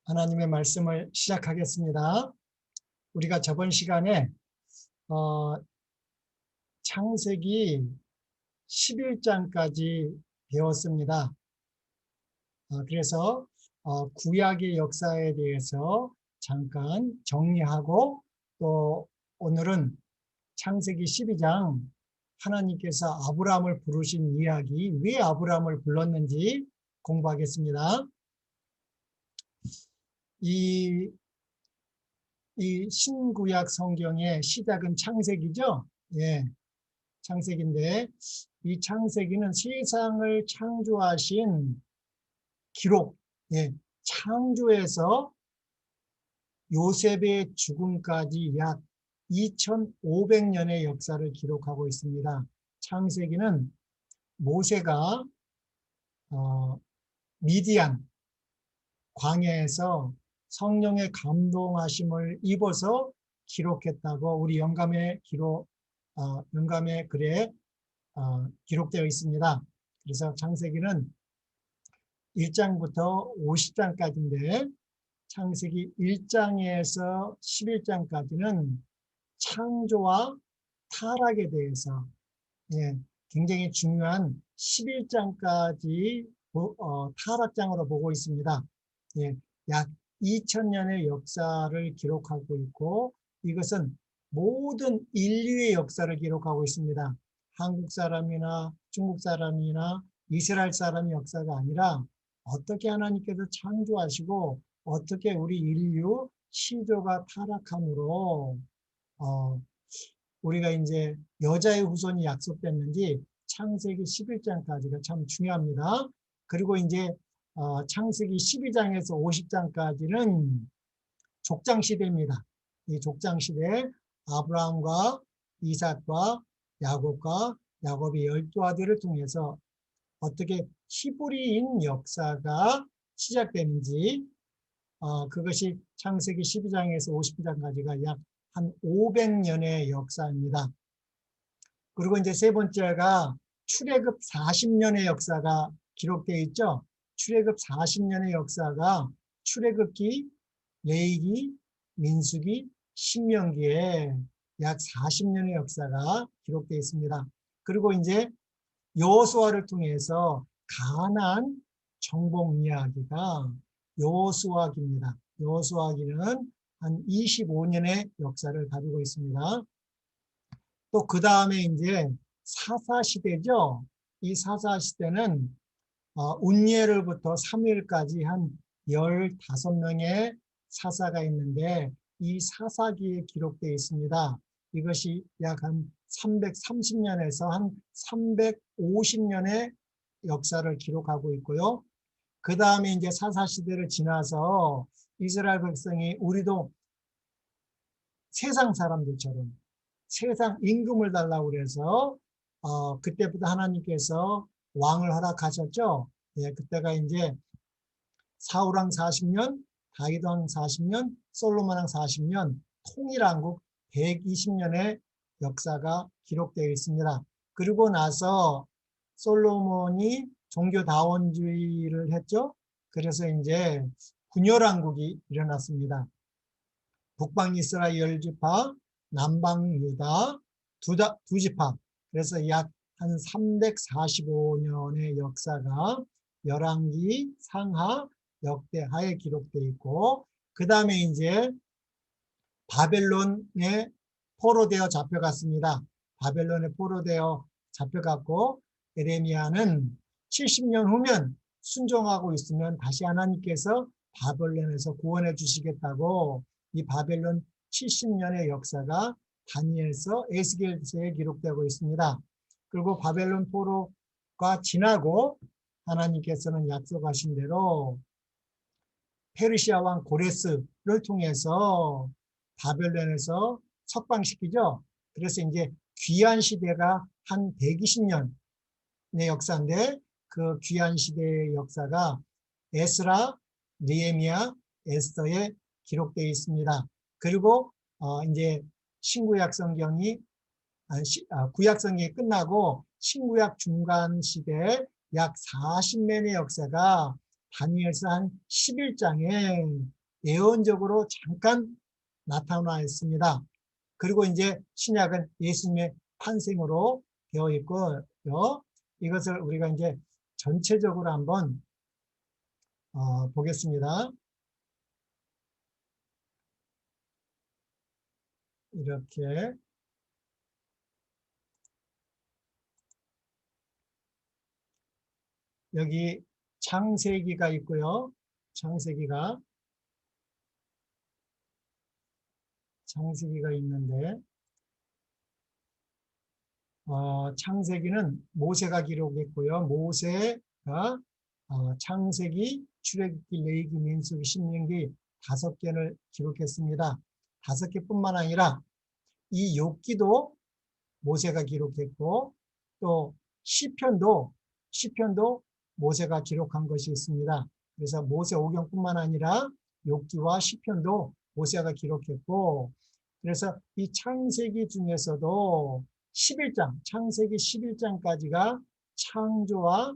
하나님의 말씀을 시작하겠습니다. 우리가 저번 시간에 창세기 11장까지 배웠습니다. 그래서 구약의 역사에 대해서 잠깐 정리하고, 또 오늘은 창세기 12장 하나님께서 아브라함을 부르신 이야기, 왜 아브라함을 불렀는지 공부하겠습니다. 이 신구약 성경의 시작은 창세기죠. 예, 창세기인데, 이 창세기는 세상을 창조하신 기록, 예, 창조에서 요셉의 죽음까지 약 2500년의 역사를 기록하고 있습니다. 창세기는 모세가 미디안 광야에서 성령의 감동하심을 입어서 기록했다고 우리 영감의 글에 기록되어 있습니다. 그래서 창세기는 1장부터 50장까지인데, 창세기 1장에서 11장까지는 창조와 타락에 대해서, 굉장히 중요한 11장까지 타락장으로 보고 있습니다. 약 2000년의 역사를 기록하고 있고, 이것은 모든 인류의 역사를 기록하고 있습니다. 한국 사람이나 중국 사람이나 이스라엘 사람의 역사가 아니라, 어떻게 하나님께서 창조하시고 어떻게 우리 인류 시조가 타락함으로 우리가 이제 여자의 후손이 약속됐는지 창세기 11장까지가 참 중요합니다. 그리고 이제 창세기 12장에서 50장까지는 족장시대입니다. 이 족장시대, 아브라함과 이삭과 야곱과 야곱의 12아들을 통해서 어떻게 히브리인 역사가 시작되는지, 그것이 창세기 12장에서 50장까지가 약 한 500년의 역사입니다. 그리고 이제 세 번째가 출애굽 40년의 역사가 기록되어 있죠. 출애굽 40년의 역사가 출애굽기, 레위기, 민수기, 신명기에 약 40년의 역사가 기록되어 있습니다. 그리고 이제 여호수아를 통해서 가나안 정복 이야기가 여호수아기입니다. 여호수아기는 한 25년의 역사를 가지고 있습니다. 또 그 다음에 이제 사사시대죠. 이 사사시대는 운니엘로부터 사무엘까지 한 15명의 사사가 있는데, 이 사사기에 기록되어 있습니다. 이것이 약 한 330년에서 한 350년의 역사를 기록하고 있고요. 그 다음에 이제 사사시대를 지나서 이스라엘 백성이 우리도 세상 사람들처럼 세상 임금을 달라고 그래서 그때부터 하나님께서 왕을 허락하셨죠. 예, 그때가 이제 사울왕 40년, 다윗왕 40년, 솔로몬왕 40년, 통일왕국 120년의 역사가 기록되어 있습니다. 그리고 나서 솔로몬이 종교다원주의를 했죠. 그래서 이제 분열왕국이 일어났습니다. 북방 이스라엘 10지파, 남방 유다 두 지파. 그래서 약 한 345년의 역사가 열왕기, 상하, 역대하에 기록되어 있고, 그 다음에 이제 바벨론에 포로되어 잡혀갔습니다. 바벨론에 포로되어 잡혀갔고, 에레미야는 70년 후면 순종하고 있으면 다시 하나님께서 바벨론에서 구원해 주시겠다고, 이 바벨론 70년의 역사가 다니엘서, 에스겔서에 기록되고 있습니다. 그리고 바벨론 포로가 지나고 하나님께서는 약속하신 대로 페르시아 왕 고레스를 통해서 바벨론에서 석방시키죠. 그래서 이제 귀한 시대가 한 120년의 역사인데, 그 귀한 시대의 역사가 에스라, 느헤미야, 에스더에 기록되어 있습니다. 그리고 이제 신구약 성경이 구약 성경이 끝나고 신구약 중간 시대에 약 40년의 역사가 다니엘서 한 11장에 예언적으로 잠깐 나타나 있습니다. 그리고 이제 신약은 예수님의 탄생으로 되어 있고요. 이것을 우리가 이제 전체적으로 한번 보겠습니다. 이렇게 여기 창세기가 있고요. 창세기가 있는데 창세기는 모세가 기록했고요. 모세가 창세기, 출애굽기, 레위기, 민수기, 신명기 5개를 기록했습니다. 5개뿐만 아니라 이 욥기도 모세가 기록했고 또 시편도 모세가 기록한 것이 있습니다. 그래서 모세 오경뿐만 아니라 욥기와 시편도 모세가 기록했고, 그래서 이 창세기 중에서도 11장, 창세기 11장까지가 창조와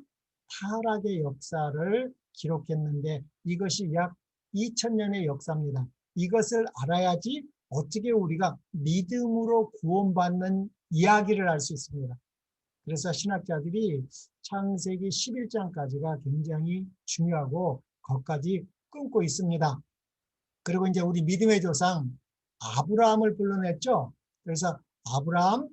타락의 역사를 기록했는데 이것이 약 2000년의 역사입니다. 이것을 알아야지 어떻게 우리가 믿음으로 구원받는 이야기를 할 수 있습니다. 그래서 신학자들이 창세기 11장까지가 굉장히 중요하고 거기까지 끊고 있습니다. 그리고 이제 우리 믿음의 조상 아브라함을 불러냈죠. 그래서 아브라함,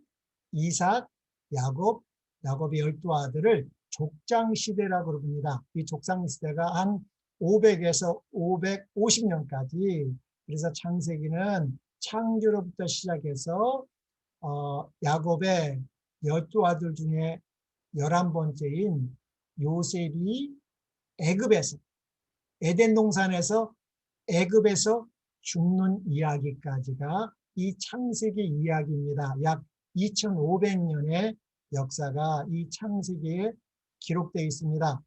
이삭, 야곱, 야곱의 12아들을 족장시대라고 부릅니다. 이 족장시대가 한 500에서 550년까지, 그래서 창세기는 창조로부터 시작해서 야곱의 12아들 중에 11번째인 요셉이 애굽에서, 에덴 동산에서 애굽에서 죽는 이야기까지가 이 창세기 이야기입니다. 약 2500년의 역사가 이 창세기에 기록되어 있습니다.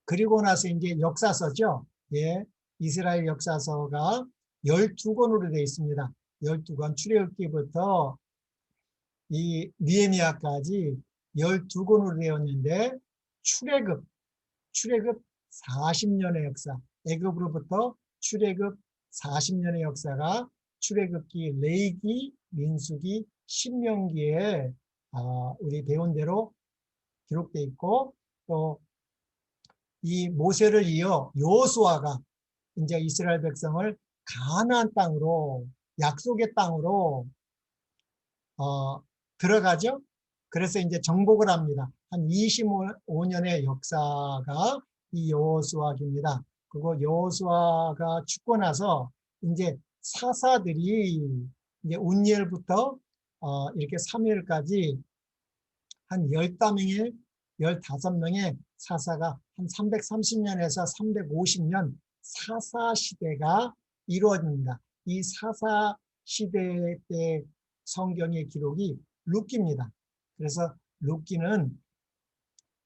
그리고 나서 이제 역사서죠. 예, 이스라엘 역사서가 12권으로 되어 있습니다. 12권, 출애굽기부터 이 느헤미야까지 12권으로 되었는데 출애굽 40년의 역사, 애굽으로부터 출애굽 40년의 역사가 출애굽기, 레위기, 민수기, 신명기에 우리 배운 대로 기록되어 있고, 또 이 모세를 이어 여호수아가 이제 이스라엘 백성을 가나안 땅으로, 약속의 땅으로 들어가죠. 그래서 이제 정복을 합니다. 한 25년의 역사가 이 여호수아기입니다. 그리고 여호수아가 죽고 나서 이제 사사들이 이제 운니엘부터 이렇게 사무엘까지 한 15명의 사사가 한 330년에서 350년 사사 시대가 이루어집니다. 이 사사 시대 때 성경의 기록이 룻기입니다. 그래서 룻기는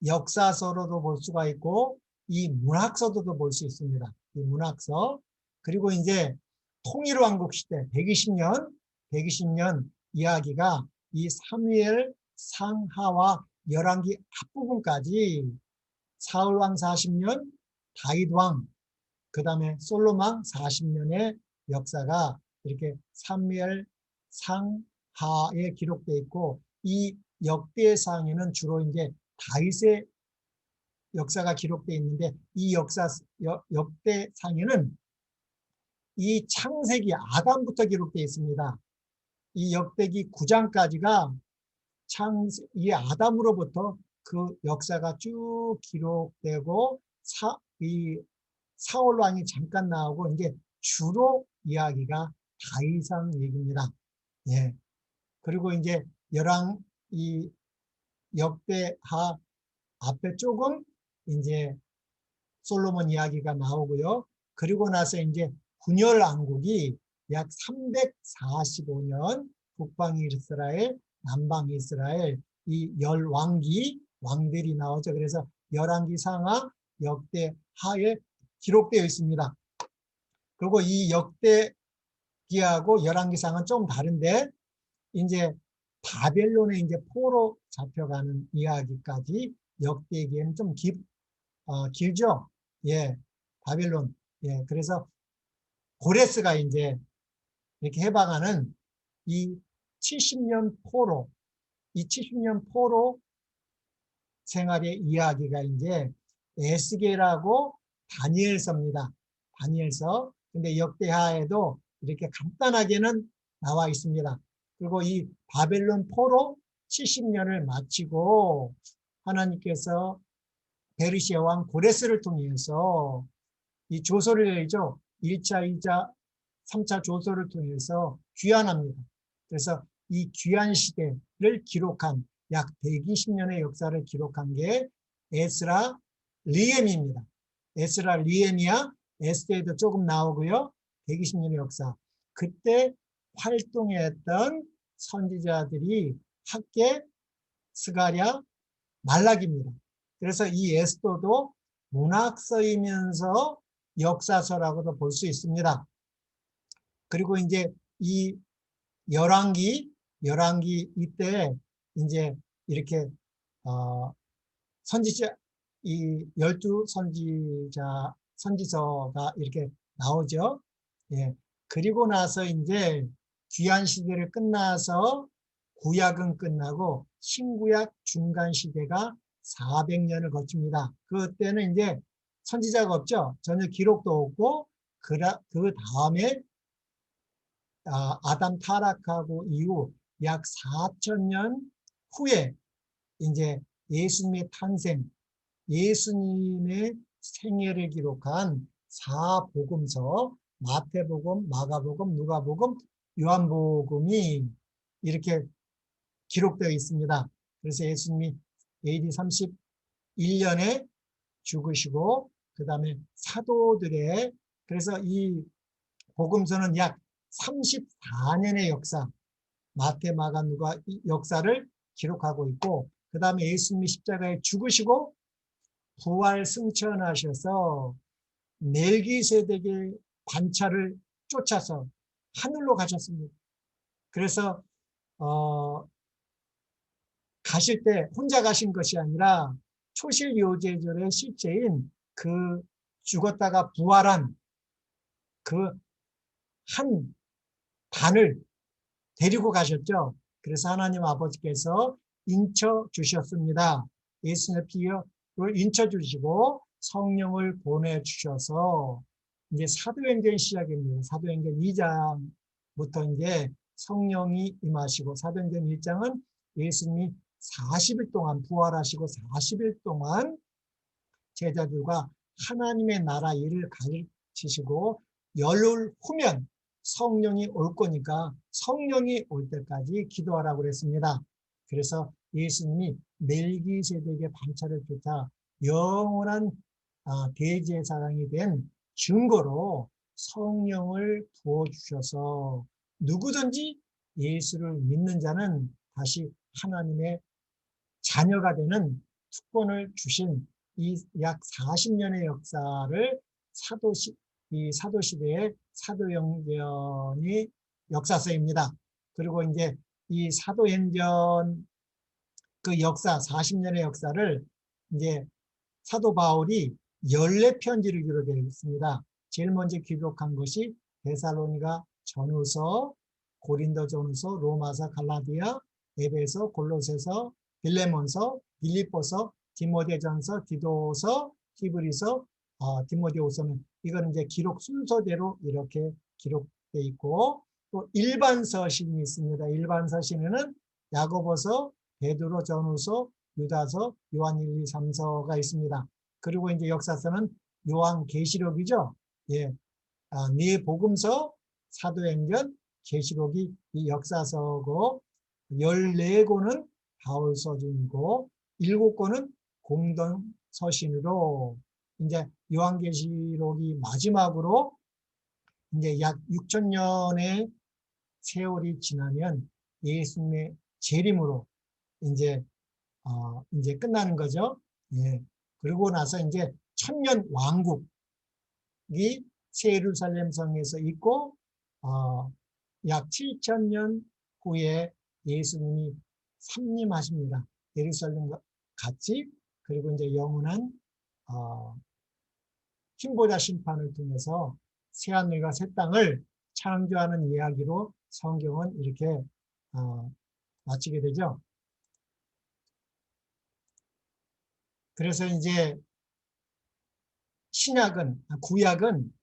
역사서로도 볼 수가 있고 이 문학서로도 볼 수 있습니다. 이 문학서. 그리고 이제 통일왕국 시대 120년 이야기가 이 사무엘 상하와 열왕기 앞부분까지 사울왕 40년, 다윗왕, 그 다음에 솔로몬 40년의 역사가 이렇게 사무엘 상하에 기록되어 있고, 이 역대상에는 주로 이제 다윗의 역사가 기록되어 있는데, 이 역대상에는 이 창세기 아담부터 기록되어 있습니다. 이 역대기 9장까지가 이 아담으로부터 그 역사가 쭉 기록되고, 이 사울 왕이 잠깐 나오고 이제 주로 이야기가 다윗왕 얘기입니다. 예. 그리고 이제 이 역대하 앞에 조금 이제 솔로몬 이야기가 나오고요. 그리고 나서 이제 분열 왕국이 약 345년 북방 이스라엘, 남방 이스라엘 이 왕들이 나오죠. 그래서 열왕기 상하, 역대하에 기록되어 있습니다. 그리고 이 역대기하고 열왕기상은 좀 다른데, 이제 바벨론에 이제 포로 잡혀가는 이야기까지 역대기에는 좀 길죠. 예, 바벨론. 예, 그래서 고레스가 이제 이렇게 해방하는 이 70년 포로, 이 70년 포로 생활의 이야기가 이제 에스겔하고 다니엘서입니다. 다니엘서. 근데 역대하에도 이렇게 간단하게는 나와 있습니다. 그리고 이 바벨론 포로 70년을 마치고 하나님께서 페르시아 왕 고레스를 통해서 이 조서를 내죠. 1차, 2차, 3차 조서를 통해서 귀환합니다. 그래서 이 귀환 시대를 기록한 약 120년의 역사를 기록한 게 에스라 리엠입니다. 에스라 리엠이야 에스더에도 조금 나오고요. 120년의 역사. 그때 활동했던 선지자들이 학계, 스가랴, 말라기입니다. 그래서 이 에스더도 문학서이면서 역사서라고도 볼 수 있습니다. 그리고 이제 이 열왕기 이때 이제 이렇게 선지자 이 12 선지서가 이렇게 나오죠. 예. 그리고 나서 이제 귀한 시대를 끝나서 구약은 끝나고 신구약 중간 시대가 400년을 거칩니다. 그때는 이제 선지자가 없죠. 전혀 기록도 없고 그 다음에 아담 타락하고 이후 약 4천년 후에 이제 예수님의 탄생, 예수님의 생애를 기록한 사복음서, 마태복음, 마가복음, 누가복음, 요한복음이 이렇게 기록되어 있습니다. 그래서 예수님이 AD 31년에 죽으시고 그 다음에 사도들의 그래서 이 복음서는 약 34년의 역사, 마태, 마가, 누가 역사를 기록하고 있고 그 다음에 예수님이 십자가에 죽으시고 부활 승천하셔서 멜기세덱의 관차를 쫓아서 하늘로 가셨습니다. 그래서 가실 때 혼자 가신 것이 아니라 초실요제절의 실제인 그 죽었다가 부활한 그 한 단을 데리고 가셨죠. 그래서 하나님 아버지께서 인쳐 주셨습니다. 예수님의 피를 인쳐 주시고 성령을 보내주셔서 이제 사도행전 시작입니다. 사도행전 2장부터 이제 성령이 임하시고 사도행전 1장은 예수님이 40일 동안 부활하시고 40일 동안 제자들과 하나님의 나라 일을 가르치시고 열흘 후면 성령이 올 거니까 성령이 올 때까지 기도하라고 그랬습니다. 그래서 예수님이 멜기세덱의 반차를 쫓아 영원한 대제사장이 된 증거로 성령을 부어주셔서 누구든지 예수를 믿는 자는 다시 하나님의 자녀가 되는 특권을 주신 이 약 40년의 역사를 이 사도시대의 사도행전이 역사서입니다. 그리고 이제 이 사도행전 그 역사 40년의 역사를 이제 사도 바울이 14편지를 기록했습니다. 제일 먼저 기록한 것이 데살로니가 전후서, 고린도 전후서, 로마서, 갈라디아, 에베소, 골로새서, 빌레몬서, 빌립보서, 디모데전서, 디도서, 히브리서, 디모데후서는 이거는 이제 기록 순서대로 이렇게 기록되어 있고 또 일반 서신이 있습니다. 일반 서신에는 야고보서, 베드로 전후서, 유다서, 요한 1, 2, 3서가 있습니다. 그리고 이제 역사서는 요한계시록이죠. 예, 네 복음서, 사도행전, 계시록이 이 역사서고 14권은 바울서준이고 7권은 공동서신으로 이제 요한계시록이 마지막으로 이제 약 6천년의 세월이 지나면 예수님의 재림으로 이제 끝나는 거죠. 예. 그러고 나서 이제 천년 왕국이 새 예루살렘 성에서 있고 약 7천년 후에 예수님이 삼림하십니다. 예루살렘과 같이 그리고 이제 영원한 흰보자 심판을 통해서 새하늘과 새 땅을 창조하는 이야기로 성경은 이렇게 마치게 되죠. 그래서 이제 구약은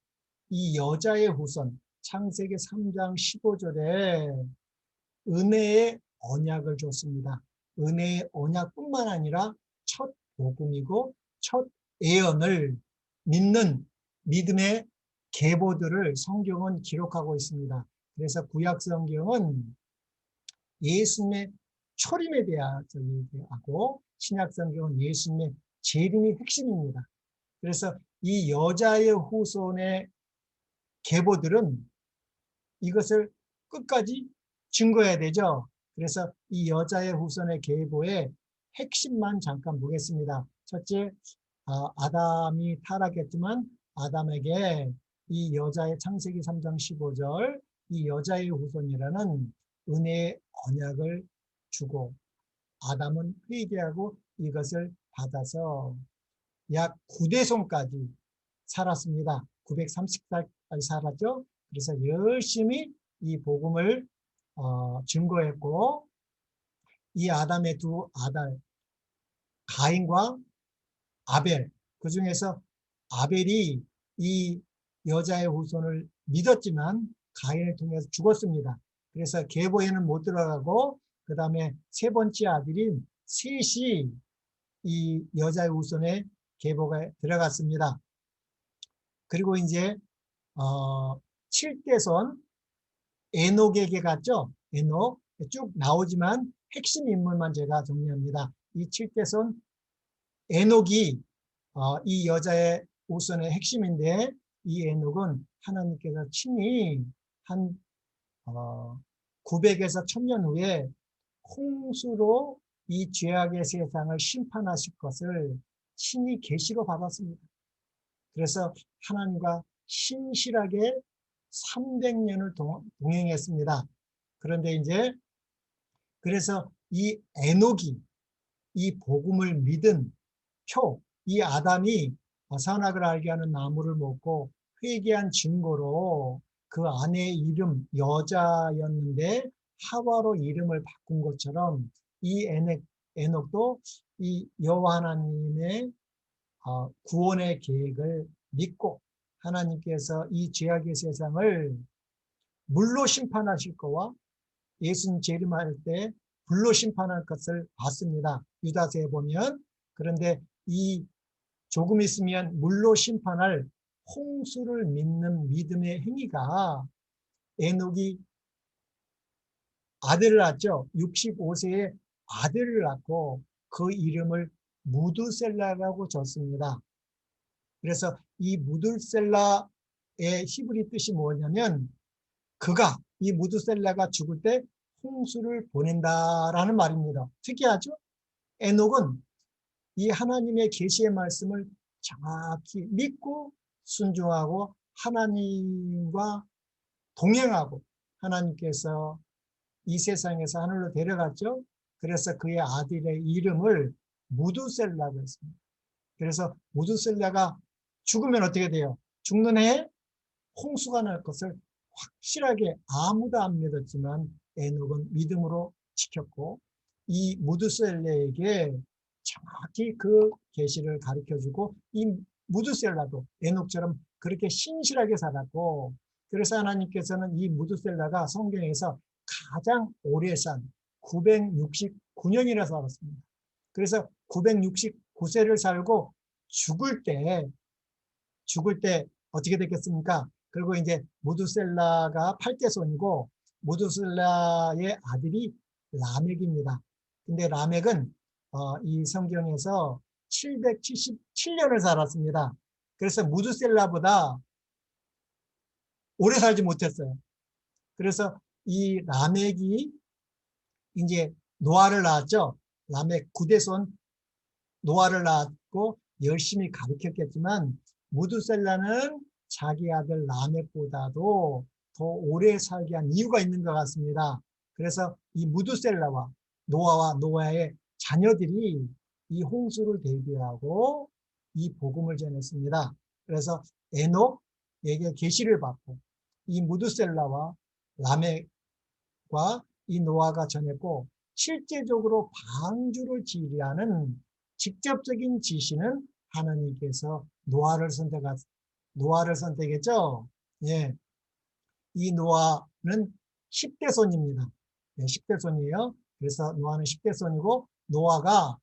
이 여자의 후손, 창세기 3장 15절에 은혜의 언약을 줬습니다. 은혜의 언약뿐만 아니라 첫 복음이고 첫 예언을 믿는 믿음의 계보들을 성경은 기록하고 있습니다. 그래서 구약 성경은 예수님의 초림에 대해서 얘기하고 신약 성경은 예수님의 재림이 핵심입니다. 그래서 이 여자의 후손의 계보들은 이것을 끝까지 증거해야 되죠. 그래서 이 여자의 후손의 계보의 핵심만 잠깐 보겠습니다. 첫째, 아담이 타락했지만 아담에게 이 여자의 창세기 3장 15절 이 여자의 후손이라는 은혜의 언약을 주고 아담은 회개하고 이것을 받아서 약 9대손까지 살았습니다. 930살까지 살았죠. 그래서 열심히 이 복음을 증거했고 이 아담의 두 아들 가인과 아벨, 그 중에서 아벨이 이 여자의 후손을 믿었지만 가인을 통해서 죽었습니다. 그래서 계보에는 못 들어가고 그 다음에 세 번째 아들인 셋이 이 여자의 후손에 계보가 들어갔습니다. 그리고 이제 7대손 에녹에게 갔죠. 에녹 쭉 나오지만 핵심 인물만 제가 정리합니다. 이 7대손 에녹이 이 여자의 후손의 핵심인데 이 에녹은 하나님께서 친히 한 900에서 1000년 후에 홍수로 이 죄악의 세상을 심판하실 것을 친히 계시로 받았습니다. 그래서 하나님과 신실하게 300년을 동행했습니다. 그런데 이제 그래서 이 에녹이 이 복음을 믿은 이 아담이 선악을 알게 하는 나무를 먹고 회개한 증거로 그 아내의 이름 여자였는데 하와로 이름을 바꾼 것처럼 이 에녹도 이 여호와 하나님의 구원의 계획을 믿고 하나님께서 이 죄악의 세상을 물로 심판하실 거와 예수님 재림할 때 불로 심판할 것을 봤습니다. 유다서에 보면. 그런데 이 조금 있으면 물로 심판할 홍수를 믿는 믿음의 행위가 에녹이 아들을 낳았죠. 65세에 아들을 낳고 그 이름을 무드셀라라고 줬습니다. 그래서 이 무드셀라의 히브리 뜻이 뭐냐면 이 무드셀라가 죽을 때 홍수를 보낸다라는 말입니다. 특이하죠? 에녹은 이 하나님의 계시의 말씀을 정확히 믿고 순종하고 하나님과 동행하고 하나님께서 이 세상에서 하늘로 데려갔죠. 그래서 그의 아들의 이름을 무드셀라고 했습니다. 그래서 무드셀라가 죽으면 어떻게 돼요? 죽는 해에 홍수가 날 것을 확실하게 아무도 안 믿었지만 에녹은 믿음으로 지켰고 이 무드셀라에게 정확히 그 계시를 가르쳐주고 이 무드셀라도 에녹처럼 그렇게 신실하게 살았고 그래서 하나님께서는 이 무드셀라가 성경에서 가장 오래 산 969년이나 살았습니다. 그래서 969세를 살고 죽을 때 어떻게 됐겠습니까? 그리고 이제 무드셀라가 8대손이고 무드셀라의 아들이 라멕입니다. 근데 라멕은 이 성경에서 777년을 살았습니다. 그래서 무드셀라보다 오래 살지 못했어요. 그래서 이 라멕이 이제 노아를 낳았죠. 라멕 9대손 노아를 낳았고 열심히 가르쳤겠지만 무드셀라는 자기 아들 라멕보다도 더 오래 살게 한 이유가 있는 것 같습니다. 그래서 이 무드셀라와 노아의 자녀들이 이 홍수를 대비하고 이 복음을 전했습니다. 그래서 에녹에게 계시를 받고 이 무드셀라와 라멕과 이 노아가 전했고, 실제적으로 방주를 지으라는 직접적인 지시는 하나님께서 노아를 선택했죠. 예. 이 노아는 10대 손입니다. 네, 10대 손이에요. 그래서 노아는 10대 손이고, 노아가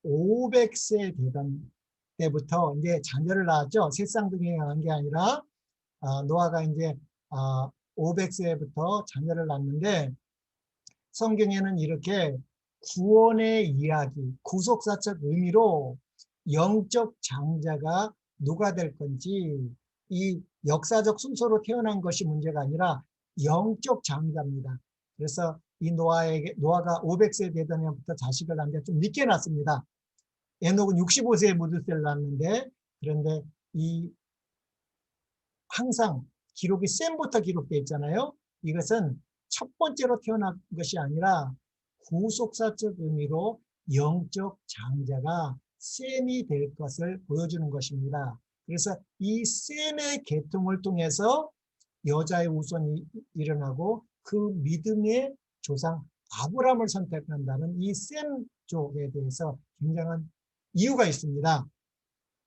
500세 되던 때부터 이제 자녀를 낳았죠. 새쌍둥이에 낳은 게 아니라, 노아가 이제 500세부터 자녀를 낳는데, 성경에는 이렇게 구원의 이야기, 구속사적 의미로 영적 장자가 누가 될 건지, 이 역사적 순서로 태어난 것이 문제가 아니라 영적 장자입니다. 그래서 이 노아가 500세 되던 해부터 자식을 낳는데 좀 늦게 낳습니다. 에녹은 65세에 무드셀을 낳았는데, 그런데 이 항상 기록이 셈부터 기록되어 있잖아요. 이것은 첫 번째로 태어난 것이 아니라 구속사적 의미로 영적 장자가 셈이 될 것을 보여주는 것입니다. 그래서 이 셈의 계통을 통해서 여자의 우선이 일어나고 그 믿음의 조상 아브라함을 선택한다는 이 셈 쪽에 대해서 굉장한 이유가 있습니다.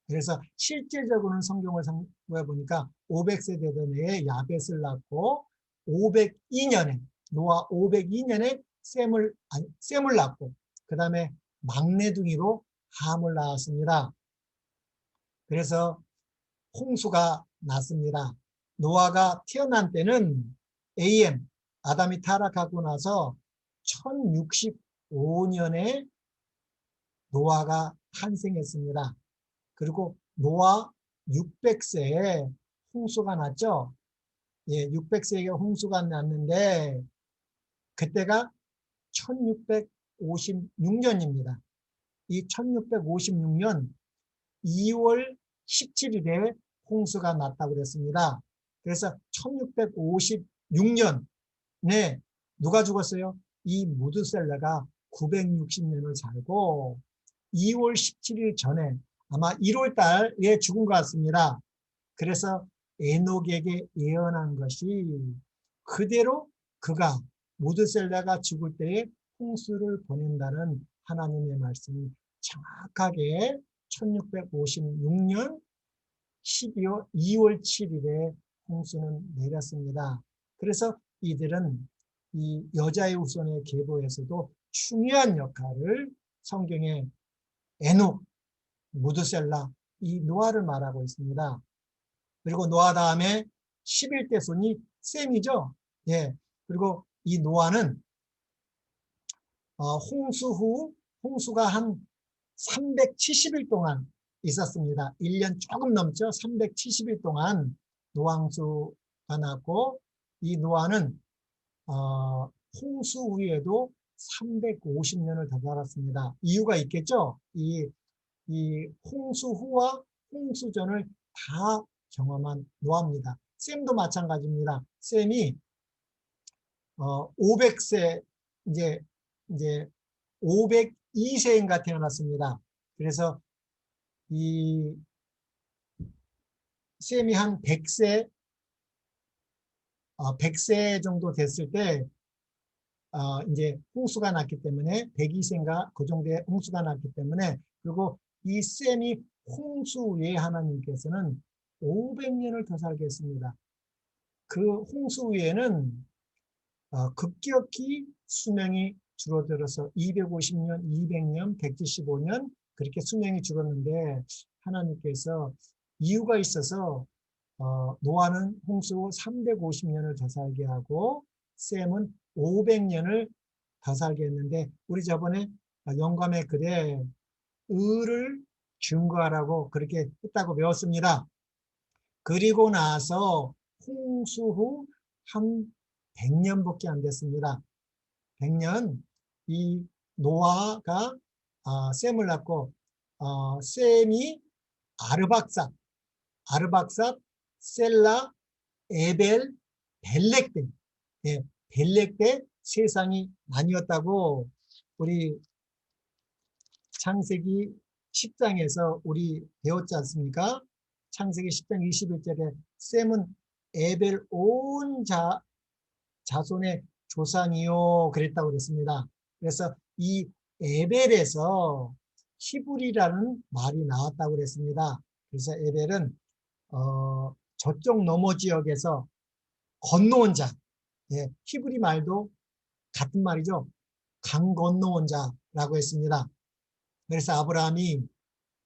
그래서 실제적으로는 성경을 참고해 보니까 500세 되던 해에 야벳을 낳고 502년에 노아 502년에 셈을 낳고 그 다음에 막내둥이로 함을 낳았습니다. 그래서 홍수가 났습니다. 노아가 태어난 때는 아담이 타락하고 나서 1065년에 노아가 탄생했습니다. 그리고 노아 600세에 홍수가 났죠. 예, 600세에 홍수가 났는데 그때가 1656년입니다. 이 1656년 2월 17일에 홍수가 났다고 그랬습니다. 그래서 1656년에 누가 죽었어요? 이 무드셀라가 960년을 살고 2월 17일 전에 아마 1월 달에 죽은 것 같습니다. 그래서 에녹에게 예언한 것이 그대로 그가 무드셀라가 죽을 때에 홍수를 보낸다는 하나님의 말씀이 정확하게 1656년 2월 7일에 홍수는 내렸습니다. 그래서 이들은 이 여자의 후손의 계보에서도 중요한 역할을 성경에 에녹, 무드셀라, 이 노아를 말하고 있습니다. 그리고 노아 다음에 11대 손이 셈이죠. 예. 그리고 이 노아는 홍수 후 홍수가 한 370일 동안 있었습니다. 1년 조금 넘죠. 370일 동안 노황수가 났고 이 노아는 홍수 후에도 350년을 더 살았습니다. 이유가 있겠죠. 이 홍수 후와 홍수 전을 다 경험한 노아입니다. 셈도 마찬가지입니다. 셈이 500세 이제 502세인가 태어났습니다. 그래서 이 셈이 한 100세 100세 정도 됐을 때 이제 홍수가 났기 때문에 102세인가 그 정도의 홍수가 났기 때문에, 그리고 이 셈이 홍수 후에 하나님께서는 500년을 더 살게 했습니다. 그 홍수 후에는 급격히 수명이 줄어들어서 250년, 200년, 175년 그렇게 수명이 줄었는데 하나님께서 이유가 있어서 노아는 홍수 후 350년을 더 살게 하고 셈은 500년을 더 살게 했는데, 우리 저번에 영감의 글에 의를 증거하라고 그렇게 했다고 배웠습니다. 그리고 나서 홍수 후 한 100년밖에 안 됐습니다. 100년, 이 노아가 셈을 낳고 셈이 아르박삿, 셀라, 에벨, 벨렉 때, 예, 벨렉 때 세상이 나뉘었다고 우리 창세기 10장에서 우리 배웠지 않습니까? 창세기 10장 21절에 셈은 에벨 온 자손의 조상이요 그랬다고 그랬습니다. 그래서 이 에벨에서 히브리라는 말이 나왔다고 그랬습니다. 그래서 에벨은 저쪽 너머 지역에서 건너온 자, 예, 히브리 말도 같은 말이죠. 강 건너온 자라고 했습니다. 그래서 아브라함이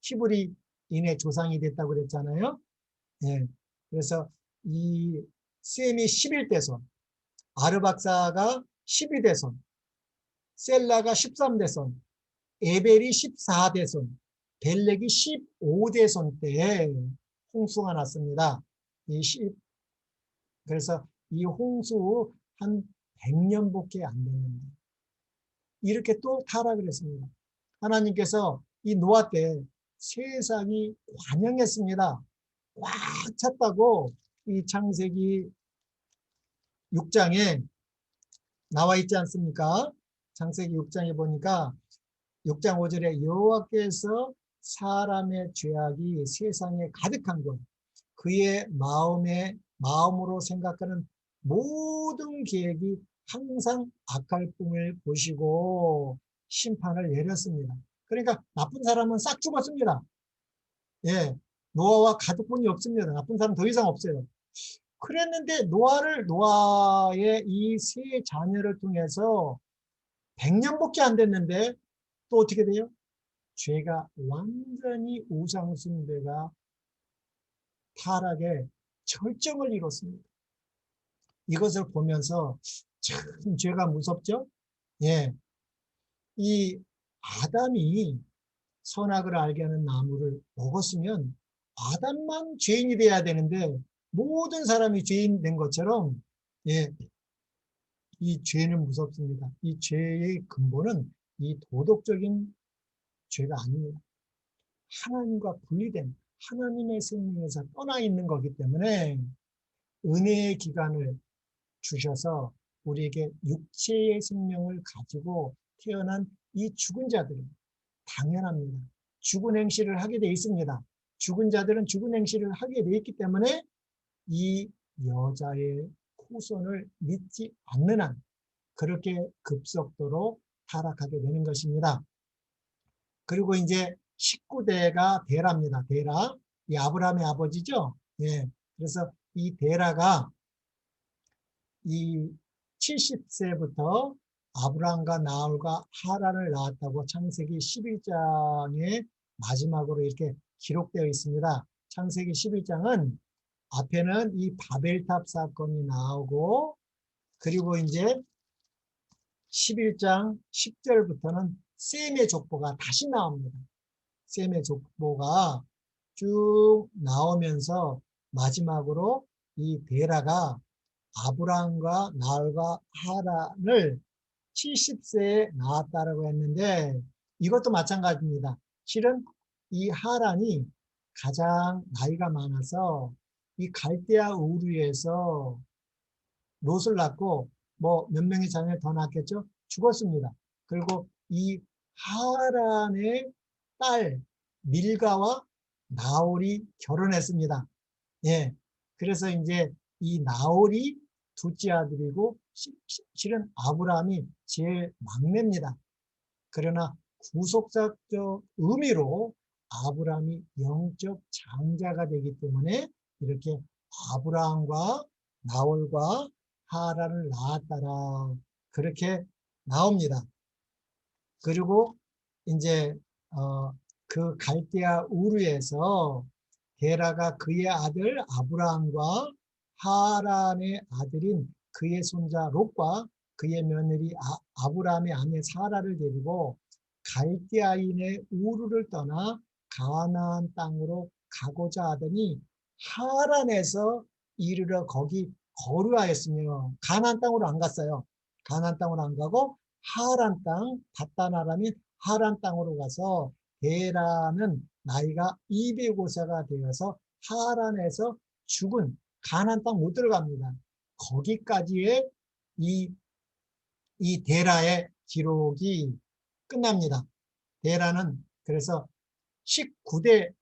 히브리인의 조상이 됐다고 그랬잖아요. 예, 그래서 이 셈이 11대손, 아르박사가 12대손, 셀라가 13대손, 에벨이 14대손, 벨렉이 15대손 때에 홍수가 났습니다. 그래서 이 홍수 한 100년밖에 안 됐는데 이렇게 또 타락을 했습니다. 하나님께서 이 노아 때 세상이 관영했습니다. 꽉 찼다고 이 창세기 6장에 나와 있지 않습니까? 창세기 6장에 보니까 6장 5절에 여호와께서 사람의 죄악이 세상에 가득한 것, 그의 마음으로 생각하는 모든 계획이 항상 악할 뿐을 보시고 심판을 내렸습니다. 그러니까 나쁜 사람은 싹 죽었습니다. 예, 노아와 가족뿐이 없습니다. 나쁜 사람 더 이상 없어요. 그랬는데 노아의 이 세 자녀를 통해서 100년밖에 안 됐는데 또 어떻게 돼요? 죄가 완전히 우상숭배가 타락의 절정을 이뤘습니다. 이것을 보면서 참 죄가 무섭죠? 예. 이 아담이 선악을 알게 하는 나무를 먹었으면 아담만 죄인이 돼야 되는데 모든 사람이 죄인 된 것처럼, 예, 이 죄는 무섭습니다. 이 죄의 근본은 이 도덕적인 죄가 아닙니다. 하나님과 분리된 하나님의 생명에서 떠나 있는 거기 때문에 은혜의 기간을 주셔서 우리에게 육체의 생명을 가지고 태어난 이 죽은 자들은 당연합니다. 죽은 행실을 하게 돼 있습니다. 죽은 자들은 죽은 행실을 하게 돼 있기 때문에 이 여자의 후손을 믿지 않는 한 그렇게 급속도로 타락하게 되는 것입니다. 그리고 이제 19대가 데라입니다. 데라. 이 아브라함의 아버지죠. 예. 그래서 이 데라가 이 70세부터 아브라함과 나홀과 하란을 낳았다고 창세기 11장의 마지막으로 이렇게 기록되어 있습니다. 창세기 11장은 앞에는 이 바벨탑 사건이 나오고 그리고 이제 11장 10절부터는 셈의 족보가 다시 나옵니다. 셈의 족보가 쭉 나오면서 마지막으로 이 데라가 아브라함과 나홀과 하란을 70세에 낳았다라고 했는데 이것도 마찬가지입니다. 실은 이 하란이 가장 나이가 많아서 이 갈대아 우르에서 롯을 낳고 뭐 몇 명의 자녀를 더 낳았겠죠? 죽었습니다. 그리고 이 하란의 딸 밀가와 나홀이 결혼했습니다. 예. 그래서 이제 이 나홀이 둘째 아들이고 실은 아브라함이 제일 막내입니다. 그러나 구속사적 의미로 아브라함이 영적 장자가 되기 때문에 이렇게 아브라함과 나홀과 하란을 낳았다라 그렇게 나옵니다. 그리고 이제 그 갈대아 우르에서 데라가 그의 아들 아브라함과 하란의 아들인 그의 손자 롯과 그의 며느리 아브라함의 아내 사라를 데리고 갈대아인의 우르를 떠나 가나안 땅으로 가고자 하더니 하란에서 이르러 거기 거류하였으며 가나안 땅으로 안 갔어요. 가나안 땅으로 안 가고 하란 땅, 바다나라민 하란 땅으로 가서 데라는 나이가 205세가 되어서 하란에서 죽은 가나안 땅 못 들어갑니다. 거기까지의 이 데라의 기록이 끝납니다. 데라는 그래서 19대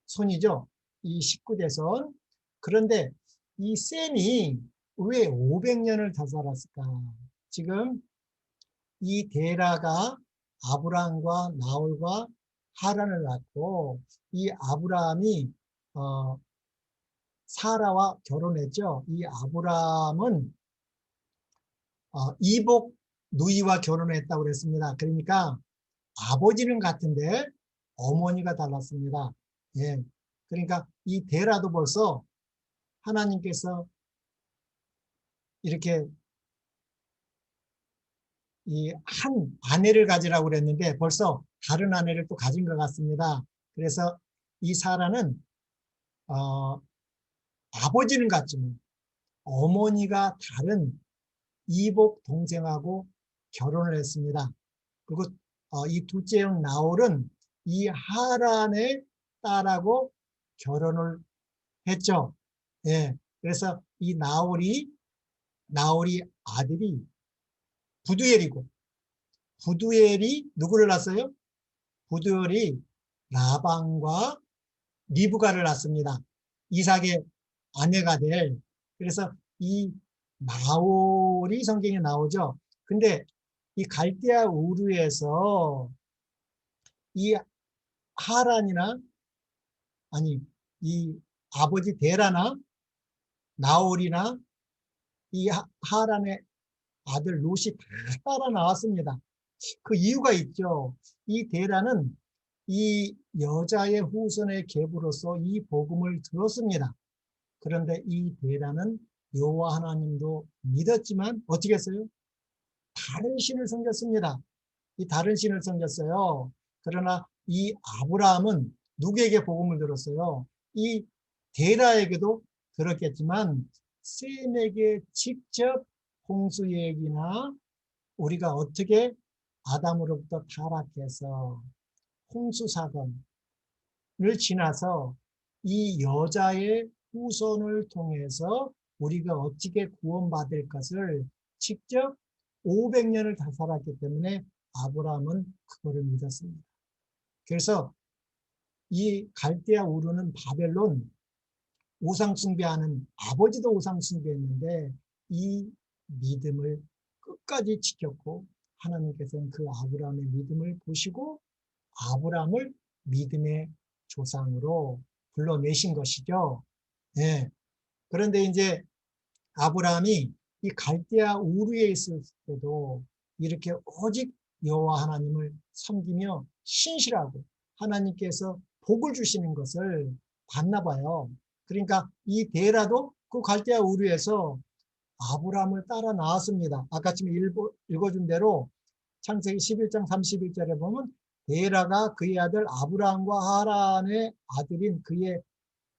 손이죠. 이 19대손. 그런데 이 셈이 왜 500년을 더 살았을까? 지금 이 데라가 아브라함과 나홀과 하란을 낳고 이 아브라함이 사라와 결혼했죠. 이 아브라함은 이복 누이와 결혼했다고 그랬습니다. 그러니까 아버지는 같은데 어머니가 달랐습니다. 예. 그러니까 이 데라도 벌써 하나님께서 이렇게 이 한 아내를 가지라고 그랬는데 벌써 다른 아내를 또 가진 것 같습니다. 그래서 이 사라는 아버지는 같지만 어머니가 다른 이복 동생하고 결혼을 했습니다. 그리고 이 둘째 형 나홀은 이 하란의 딸하고 결혼을 했죠. 예. 그래서 이 나홀이 아들이 부두엘이고, 부두엘이 누구를 낳았어요? 부두엘이 라반과 리브가를 낳습니다. 이삭의 아내가 될. 그래서 이 나홀이 성경에 나오죠. 근데 이 갈대아 우르에서 이 하란이나 아니 이 아버지 데라나 나홀이나 이 하란의 아들 롯이 다 따라 나왔습니다. 그 이유가 있죠. 이 데라는 이 여자의 후손의 계보로서 이 복음을 들었습니다. 그런데 이 데라는 여호와 하나님도 믿었지만 어떻게 했어요? 다른 신을 섬겼습니다. 이 다른 신을 섬겼어요. 그러나 이 아브라함은 누구에게 복음을 들었어요? 이 데라에게도 들었겠지만 셈에게 직접 홍수 얘기나 우리가 어떻게 아담으로부터 타락해서 홍수 사건을 지나서 이 여자의 후손을 통해서 우리가 어떻게 구원받을 것을 직접 500년을 다 살았기 때문에 아브라함은 그거를 믿었습니다. 그래서 이 갈대아 우르는 바벨론 우상 숭배하는 아버지도 우상 숭배했는데 이 믿음을 끝까지 지켰고 하나님께서는 그 아브라함의 믿음을 보시고 아브라함을 믿음의 조상으로 불러내신 것이죠. 네. 그런데 이제 아브라함이 이 갈대아 우르에 있을 때도 이렇게 오직 여호와 하나님을 섬기며 신실하고 하나님께서 복을 주시는 것을 봤나 봐요. 그러니까 이 데라도 그 갈대아 우르에서 아브라함을 따라 나왔습니다. 아까 지금 읽어준 대로 창세기 11장 31절에 보면 데라가 그의 아들 아브라함과 하란의 아들인 그의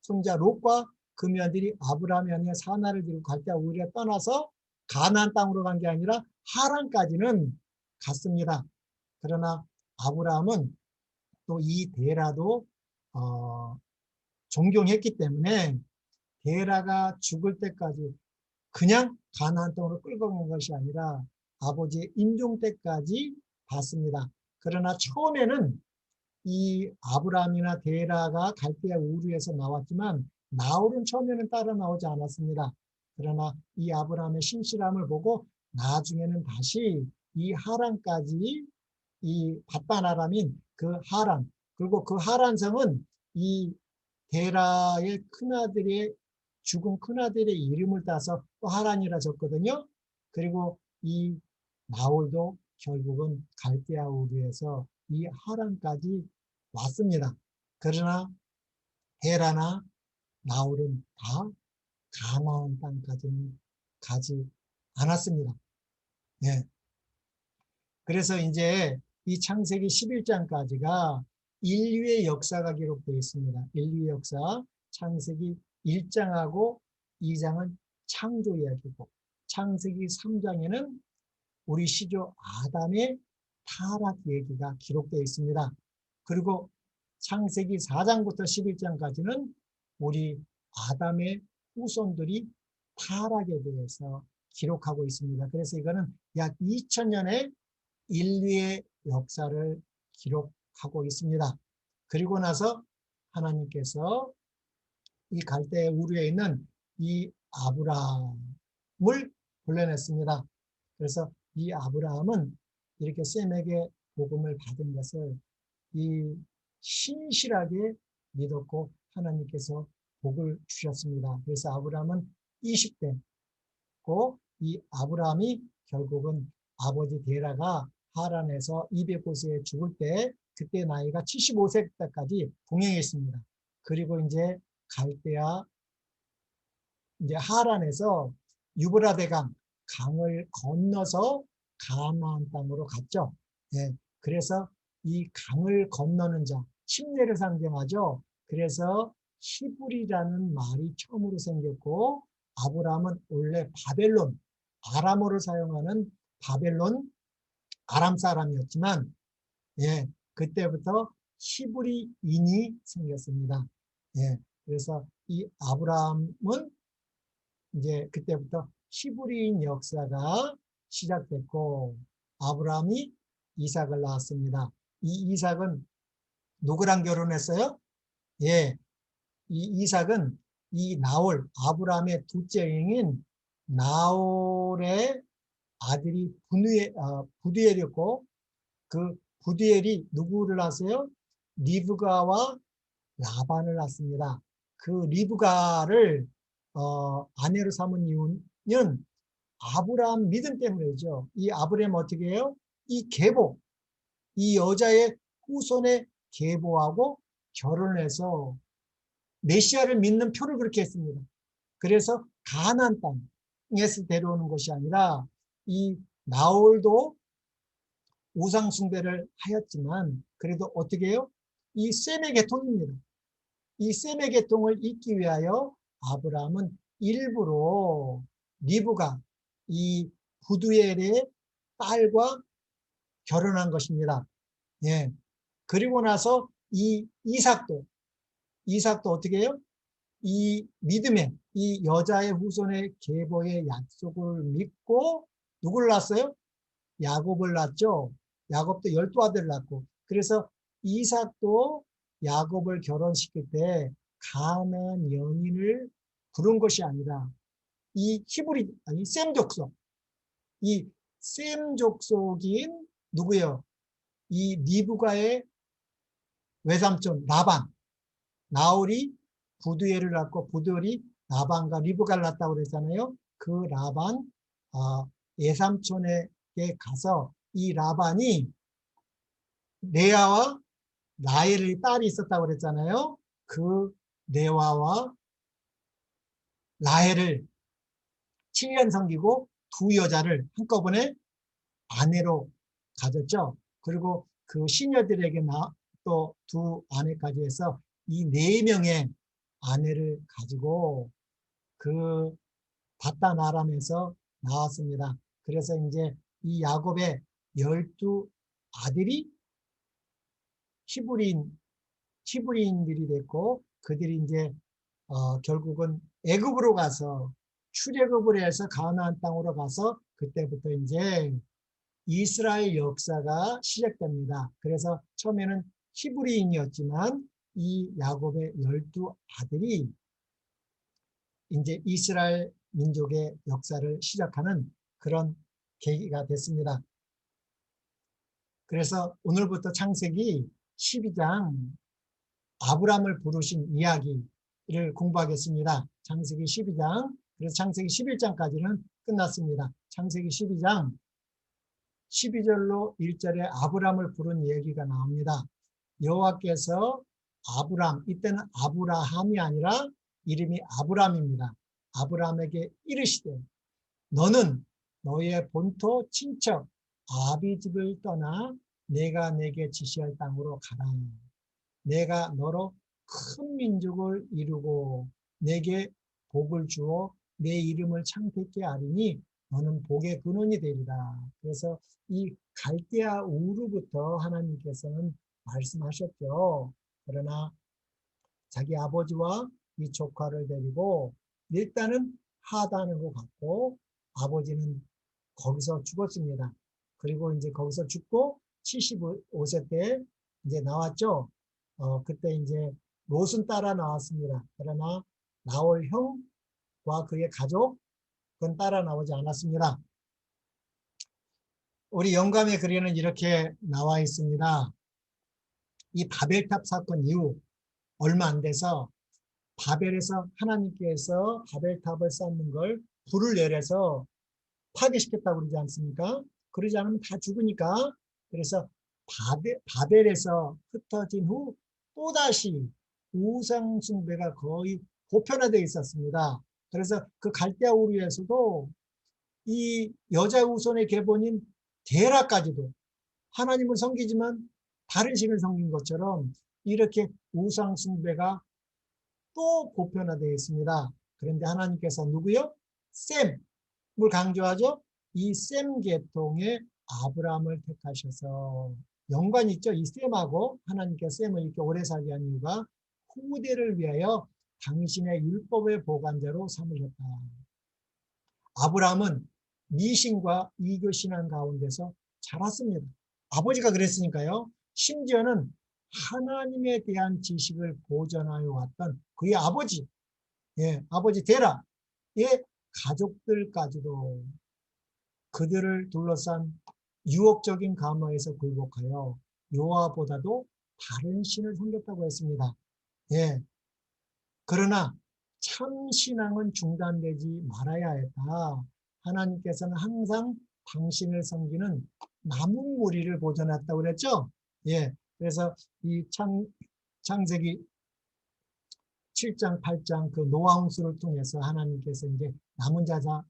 손자 롯과 그 며느리 아브라함이 아니라 사나를 들고 갈대아 우르에 떠나서 가나안 땅으로 간 게 아니라 하란까지는 갔습니다. 그러나 아브라함은 또 이 데라도 존경했기 때문에 데라가 죽을 때까지 그냥 가나안 땅으로 끌고 간 것이 아니라 아버지의 임종 때까지 봤습니다. 그러나 처음에는 이 아브라함이나 데라가 갈대아 우르에서 나왔지만 나홀은 처음에는 따라 나오지 않았습니다. 그러나 이 아브라함의 신실함을 보고 나중에는 다시 이 하란까지 이 밧단아람인 그 하란 그리고 그 하란성은 이 데라의 큰아들의 죽은 큰아들의 이름을 따서 또 하란이라 적거든요. 그리고 이 나홀도 결국은 갈대아 우르에서 이 하란까지 왔습니다. 그러나 헤라나 나홀은 다 가나안 땅까지는 가지 않았습니다. 예. 그래서 이제 이 창세기 11장까지가 인류의 역사가 기록되어 있습니다. 인류의 역사, 창세기 1장하고 2장은 창조 이야기고 창세기 3장에는 우리 시조 아담의 타락 얘기가 기록되어 있습니다. 그리고 창세기 4장부터 11장까지는 우리 아담의 후손들이 타락에 대해서 기록하고 있습니다. 그래서 이거는 약 2000년의 인류의 역사를 기록하고 있습니다. 그리고 나서 하나님께서 이 갈대 우르에 있는 이 아브라함을 불러냈습니다. 그래서 이 아브라함은 이렇게 셈에게 복음을 받은 것을 이 신실하게 믿었고 하나님께서 복을 주셨습니다. 그래서 아브라함은 20대고 이 아브라함이 결국은 아버지 데라가 하란에서 209세에 죽을 때 그때 나이가 75세 때까지 동행했습니다. 그리고 이제 갈대아 이제 하란에서 유브라데강 강을 건너서 가나안 땅으로 갔죠. 예, 그래서 이 강을 건너는 자, 침례를 상징하죠. 그래서 히브리라는 말이 처음으로 생겼고 아브라함은 원래 바벨론, 아람어를 사용하는 바벨론 아람 사람이었지만 예, 그때부터 히브리인이 생겼습니다. 예, 그래서 이 아브라함은 이제 그때부터 히브리인 역사가 시작됐고 아브라함이 이삭을 낳았습니다. 이 이삭은 누구랑 결혼했어요? 예, 이 이삭은 이 나홀 아브라함의 둘째 형인 나홀의 아들이 부두엘이었고 그 부두엘이 누구를 낳았어요? 리브가와 라반을 낳습니다. 그 리브가를 아내로 삼은 이유는 아브라함 믿음 때문이죠. 이 아브라함 어떻게 해요? 이 계보, 이 여자의 후손의 계보하고 결혼해서 메시아를 믿는 표를 그렇게 했습니다. 그래서 가나안 땅에서 데려오는 것이 아니라 이 나홀도 우상 숭배를 하였지만 그래도 어떻게 해요? 이 셈의 계통입니다. 이 셈의 계통을 잇기 위하여 아브라함은 일부러 리브가 이 부두엘의 딸과 결혼한 것입니다. 예. 그리고 나서 이 이삭도 어떻게 해요? 이 믿음의 이 여자의 후손의 계보의 약속을 믿고 누구를 낳았어요? 야곱을 낳았죠. 야곱도 12아들을 낳고 그래서 이삭도 야곱을 결혼시킬 때 가나안 여인을 부른 것이 아니라 이 히브리 아니 셈 족속 이 셈 족속인 누구예요? 이 리브가의 외삼촌 라반 나홀이 부두엘을 낳고 부두엘이 라반과 리브가를 낳았다고 그랬잖아요. 그 라반 예삼촌에게 가서 이 라반이 레아와 라헬의 딸이 있었다고 그랬잖아요. 그 레아와 라헬을 7년 섬기고 두 여자를 한꺼번에 아내로 가졌죠. 그리고 그 시녀들에게 또 두 아내까지 해서 이 4명의 아내를 가지고 그 바단 아람에서 나왔습니다. 그래서 이제 이 야곱의 12아들이 히브리인들이 됐고 그들이 이제 결국은 애굽으로 가서 출애굽을 해서 가나안 땅으로 가서 그때부터 이제 이스라엘 역사가 시작됩니다. 그래서 처음에는 히브리인이었지만 이 야곱의 12아들이 이제 이스라엘 민족의 역사를 시작하는 그런 계기가 됐습니다. 그래서 오늘부터 창세기 12장 아브람을 부르신 이야기를 공부하겠습니다. 창세기 12장, 그래서 창세기 11장까지는 끝났습니다. 창세기 12장 12절로 1절에 아브람을 부른 얘기가 나옵니다. 여호와께서 아브람, 이때는 아브라함이 아니라 이름이 아브람입니다. 아브람에게 이르시되 너는 너의 본토 친척 아비 집을 떠나 내가 내게 지시할 땅으로 가라. 내가 너로 큰 민족을 이루고 내게 복을 주어 내 이름을 창택케 하리니 너는 복의 근원이 되리라. 그래서 이 갈대아 우르부터 하나님께서는 말씀하셨죠. 그러나 자기 아버지와 이 조카를 데리고 일단은 하단으로 갔고 아버지는 거기서 죽었습니다. 그리고 이제 거기서 죽고 75세 때 이제 나왔죠. 그때 이제 롯은 따라 나왔습니다. 그러나 나홀 형과 그의 가족은 따라 나오지 않았습니다. 우리 영감의 글에는 이렇게 나와 있습니다. 이 바벨탑 사건 이후 얼마 안 돼서 바벨에서 하나님께서 바벨탑을 쌓는 걸 불을 내려서 파괴시켰다고 그러지 않습니까? 그러지 않으면 다 죽으니까. 그래서 바벨에서 흩어진 후 또다시 우상 숭배가 거의 보편화되어 있었습니다. 그래서 그 갈대아 우르에서도 이 여자 우선의 계보인 데라까지도 하나님을 섬기지만 다른 신을 섬긴 것처럼 이렇게 우상 숭배가 또 보편화되어 있습니다. 그런데 하나님께서 누구요? 셈을 강조하죠. 이 셈 계통의 아브라함을 택하셔서 연관이 있죠. 이 셈하고 하나님께서 셈을 이렇게 오래 살게 한 이유가 후대를 위하여 당신의 율법의 보관자로 삼으셨다. 아브라함은 미신과 이교 신앙 가운데서 자랐습니다. 아버지가 그랬으니까요. 심지어는 하나님에 대한 지식을 보존하여 왔던 그의 아버지, 아버지 데라의 가족들까지도 그들을 둘러싼 유혹적인 감화에서 굴복하여 여호와보다도 다른 신을 섬겼다고 했습니다. 그러나 참 신앙은 중단되지 말아야 했다. 하나님께서는 항상 당신을 섬기는 남은 무리를 보존했다고 그랬죠. 그래서 이 창세기 7장, 8장 그 노아 홍수를 통해서 하나님께서 이제 남은 자자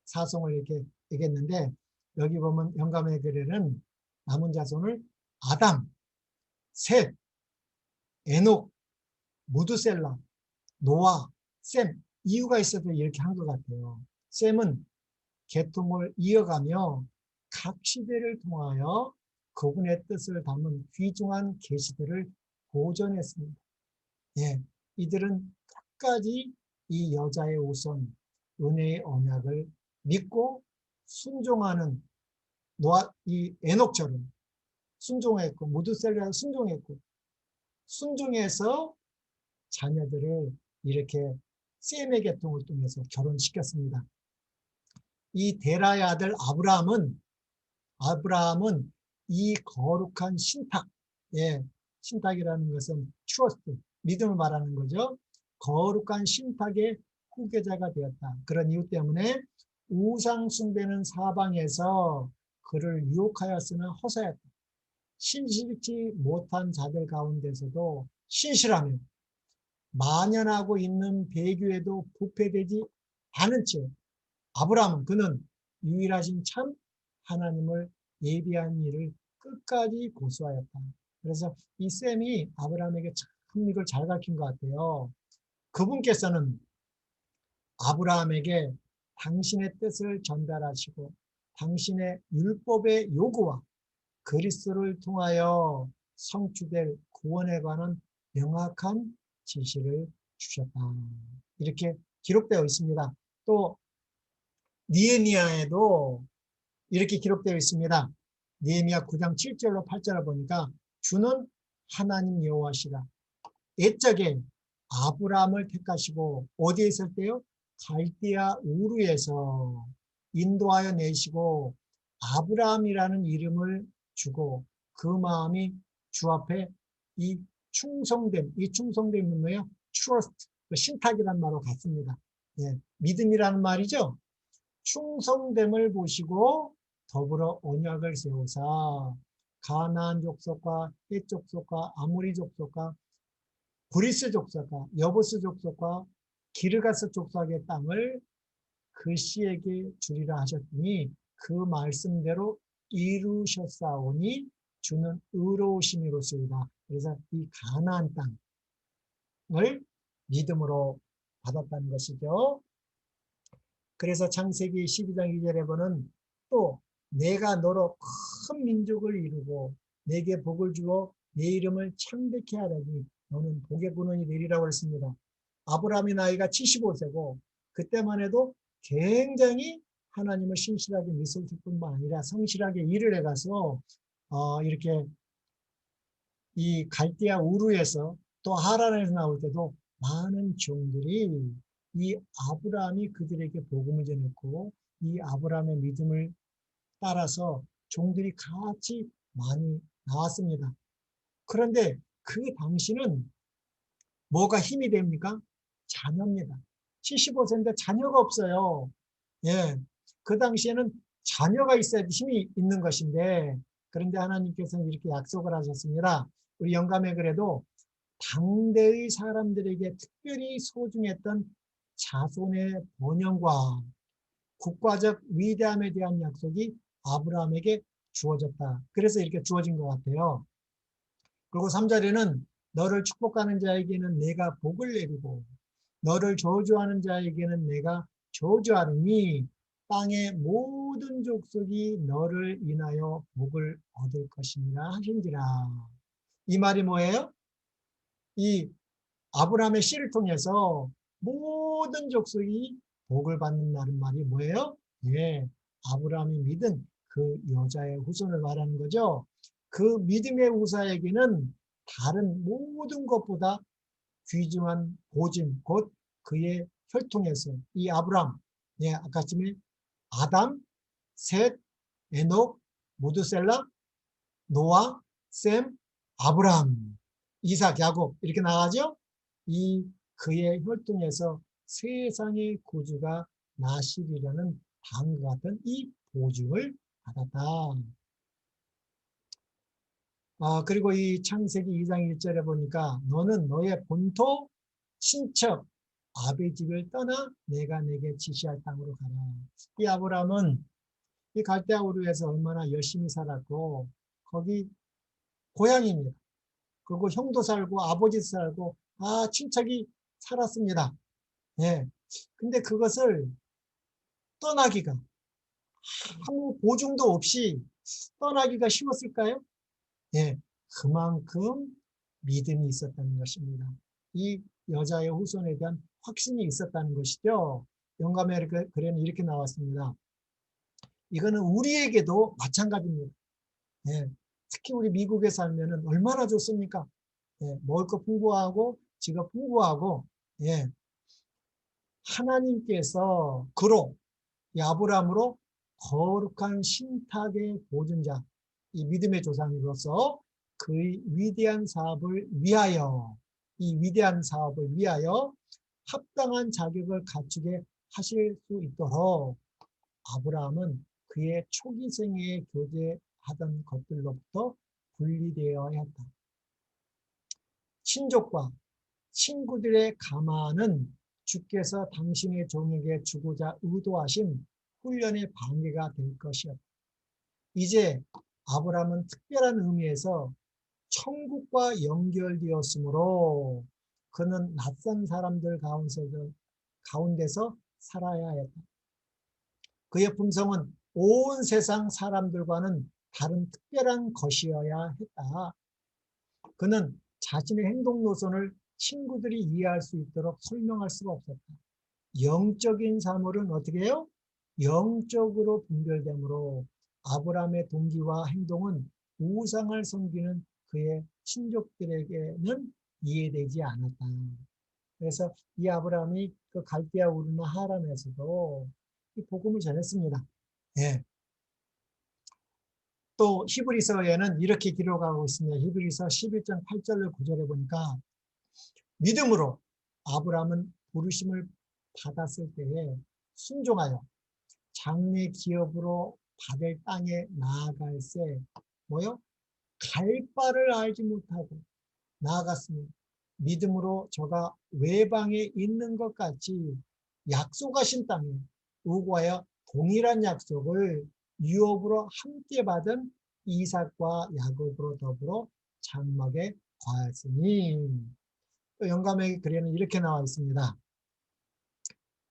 사송을 이렇게 얘기했는데, 여기 보면 영감의 글에는 남은 자손을 아담, 셋, 에녹, 무드셀라, 노아, 셈, 이유가 있어서 이렇게 한 것 같아요. 셈은 계통을 이어가며 각 시대를 통하여 그분의 뜻을 담은 귀중한 계시들을 보존했습니다. 이들은 끝까지 이 여자의 우선, 은혜의 언약을 믿고 순종하는 이 에녹처럼 순종했고, 무드셀라는 순종했고, 순종해서 자녀들을 이렇게 셈의 계통을 통해서 결혼시켰습니다. 이 데라의 아들 아브라함은 이 거룩한 신탁, 신탁이라는 것은 트러스트, 믿음을 말하는 거죠. 거룩한 신탁의 후계자가 되었다. 그런 이유 때문에 우상 숭배는 사방에서 그를 유혹하였으나 허사였다. 신실치 못한 자들 가운데서도 신실하며 만연하고 있는 배교에도 부패되지 않은 채 아브라함은 그는 유일하신 참 하나님을 예비한 일을 끝까지 고수하였다. 그래서 이 셈이 아브라함에게 참 이걸 잘 가르친 것 같아요. 그분께서는 아브라함에게 당신의 뜻을 전달하시고 당신의 율법의 요구와 그리스도를 통하여 성취될 구원에 관한 명확한 지시를 주셨다. 이렇게 기록되어 있습니다. 또 느헤미야에도 이렇게 기록되어 있습니다. 느헤미야 9장 7절로 8절을 보니까 주는 하나님 여호와시라. 옛적에 아브라함을 택하시고 어디에 있을 때요? 갈대아 우르에서 인도하여 내시고 아브라함이라는 이름을 주고 그 마음이 주 앞에 이 충성됨이 뭐예요? trust, 신탁이란 말로 같습니다. 믿음이라는 말이죠. 충성됨을 보시고 더불어 언약을 세우사 가나안 족속과 헷 족속과 아모리 족속과 브리스 족속과 여부스 족속과 기르가스 족속의 땅을 그 씨에게 주리라 하셨더니 그 말씀대로 이루셨사오니 주는 의로우심이로소이다. 그래서 이 가나안 땅을 믿음으로 받았다는 것이죠. 그래서 창세기 12장 2절에 보는 또 내가 너로 큰 민족을 이루고 내게 복을 주어 내 이름을 창대케 하려니 너는 복의 근원이 되리라고 했습니다. 아브라함의 나이가 75세고 그때만 해도 굉장히 하나님을 신실하게 믿을 뿐만 아니라 성실하게 일을 해가서 이렇게 이 갈대아 우르에서 또 하란에서 나올 때도 많은 종들이 이 아브라함이 그들에게 복음을 전했고 이 아브라함의 믿음을 따라서 종들이 같이 많이 나왔습니다. 그런데 그 당시는 뭐가 힘이 됩니까? 자녀입니다. 75세인데 자녀가 없어요. 예. 그 당시에는 자녀가 있어야 힘이 있는 것인데, 그런데 하나님께서는 이렇게 약속을 하셨습니다. 우리 영감에 그래도 당대의 사람들에게 특별히 소중했던 자손의 번영과 국가적 위대함에 대한 약속이 아브라함에게 주어졌다. 그래서 이렇게 주어진 것 같아요. 그리고 3절에는 너를 축복하는 자에게는 내가 복을 내리고 너를 저주하는 자에게는 내가 저주하리니 땅의 모든 족속이 너를 인하여 복을 얻을 것이니라 하신지라. 이 말이 뭐예요? 이 아브라함의 씨를 통해서 모든 족속이 복을 받는다는 말이 뭐예요? 예, 아브라함이 믿은 그 여자의 후손을 말하는 거죠. 그 믿음의 후사에게는 다른 모든 것보다 귀중한 보증, 곧 그의 혈통에서 이 아브람, 예, 아까쯤에 아담, 셋, 에녹, 모두셀라, 노아, 셈, 아브람, 이삭, 야곱 이렇게 나가죠. 이 그의 혈통에서 세상의 구주가 나시리라는 다음과 같은 이 보증을 받았다. 그리고 이 창세기 2장 1절에 보니까 너는 너의 본토, 친척, 아비 집을 떠나 내가 내게 지시할 땅으로 가라. 이 아브라함은 이 갈대아 우르에서 얼마나 열심히 살았고 거기 고향입니다. 그리고 형도 살고 아버지도 살고 친척이 살았습니다. 예. 근데 그것을 떠나기가 아무 보증도 없이 떠나기가 쉬웠을까요? 예. 그만큼 믿음이 있었다는 것입니다. 이 여자의 후손에 대한 확신이 있었다는 것이죠. 영감의 글에는 이렇게 나왔습니다. 이거는 우리에게도 마찬가지입니다. 예. 특히 우리 미국에 살면은 얼마나 좋습니까? 예. 먹을 거 풍부하고 직업 풍부하고 예. 하나님께서 그로 아브라함으로 거룩한 신탁의 보증자, 이 믿음의 조상으로서 그의 위대한 사업을 위하여 이 위대한 사업을 위하여 합당한 자격을 갖추게 하실 수 있도록 아브라함은 그의 초기 생애에 교제하던 것들로부터 분리되어야 했다. 친족과 친구들의 가만은 주께서 당신의 종에게 주고자 의도하신 훈련의 방해가 될 것이었다. 이제 아브라함은 특별한 의미에서 천국과 연결되었으므로 그는 낯선 사람들 가운데서 살아야 했다. 그의 품성은 온 세상 사람들과는 다른 특별한 것이어야 했다. 그는 자신의 행동 노선을 친구들이 이해할 수 있도록 설명할 수가 없었다. 영적인 사물은 어떻게 해요? 영적으로 분별되므로 아브라함의 동기와 행동은 우상을 섬기는 그의 친족들에게는 이해되지 않았다. 그래서 이 아브라함이 그 갈대아 우르나 하란에서도 이 복음을 전했습니다. 예. 또 히브리서에는 이렇게 기록하고 있습니다. 히브리서 11장 8절을 9절에 보니까 믿음으로 아브라함은 부르심을 받았을 때에 순종하여 장래 기업으로 받을 땅에 나아갈새 뭐요? 갈 바를 알지 못하고 나아갔습니다. 믿음으로 저가 외방에 있는 것 같이 약속하신 땅에 우고하여 동일한 약속을 유업으로 함께 받은 이삭과 야곱으로 더불어 장막에 거하였으니. 또 영감의 글에는 이렇게 나와 있습니다.